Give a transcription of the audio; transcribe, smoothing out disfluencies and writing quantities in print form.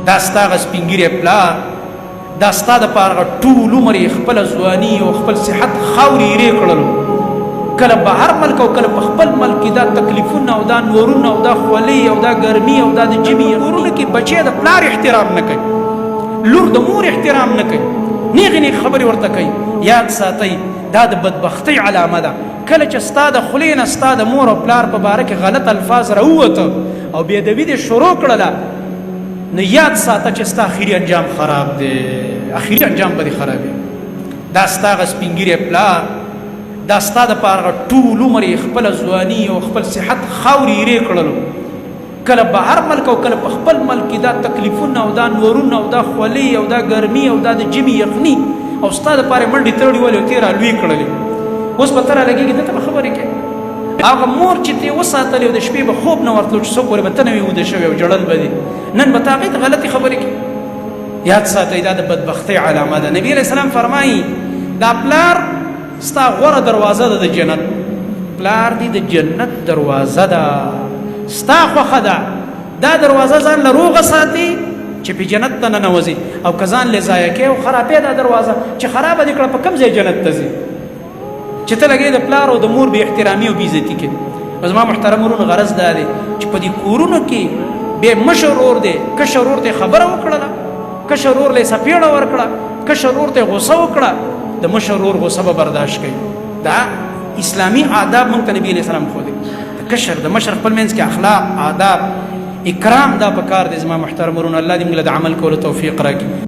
دا ستا هغه سپین ږیری پلار، دا ستا دپاره ټول عمر یې خپله ځواني او خپل صحت خاورې ایرې کړلو، کله بهر ملک او کله په خپل ملک کې دا تکلیفونه او دا نورونه او دا خولۍ او دا ګرمي او دا د ژمي نورونه کې بچی د پلار احترام نه کوي، لور د مور احترام نه کوي، نیغې نیغې خبرې ورته کوي. یاد ساتئ دا د بدبختۍ علامه ده. کله چې ستا د خولې نه ستا د مور او پلار په باره کې غلط الفاظ راووته او بېادبي دې شروع کړله، نو یاد ساته چې ستا اخري انجام خراب دی، اخري انجام به دې خرابوي. دا ستا هغه سپین ږیری پلار، دا ستا دپاره ټول عمر یې خپله ځواني او خپل صحت خاورې ایرې کړلو، کله بهر ملک او کله په خپل ملک کې دا تکلیفونه او دا نورونه او دا خولۍ او دا ګرمي او دا د ژمي یخني او ستا دپاره منډې تړلې ولې او تې رالوی کړلې. اوس به ته رالګېږي دته به خبرې کوې. هغه مور چې تې وساتلې او د شپې به خوب نه ورتلو چې څوک ورې به ته نه وي وده شوی او ژړل به دي، نن به ته هغې ته غلطې خبرې کوې. یاد ساتئ دا د بدبختۍ علامه ده. نبي علیه السلام فرمایي دا پلار ستا غوره دروازه ده د جنت، پلار دی د جنت دروازه ده، ستا خوښه ده. دا دروازه ځان له روغه ساتي چې په جنت ته ننوځي، او که ځان لې ضایع کوې او خرابې دا دروازه چې خرابه دې کړه په کوم ځای جنت ته ځي چې ته لګې د پلار او د مور بې احترامي او بې عزتي کوې. زما محترم ورونو غرض دا دی چې په دې کورونو کې بې مشر ورور دی، کشر ورور ته خبره وکړله، کشر ورور له سپېړه ورکړه، کشر ورور ته غوسه وکړه، د مشر ورور غوسه به برداشت کوي. دا اسلامي آداب موږ ته نبي علیه السلام ښودي. د کشر د مشر خپل منځ کې اخلاق، آداب، اکرام دا پکار دی. زما محترم ورونو الله دې موږ له د عمل کولو توفیق راکړي.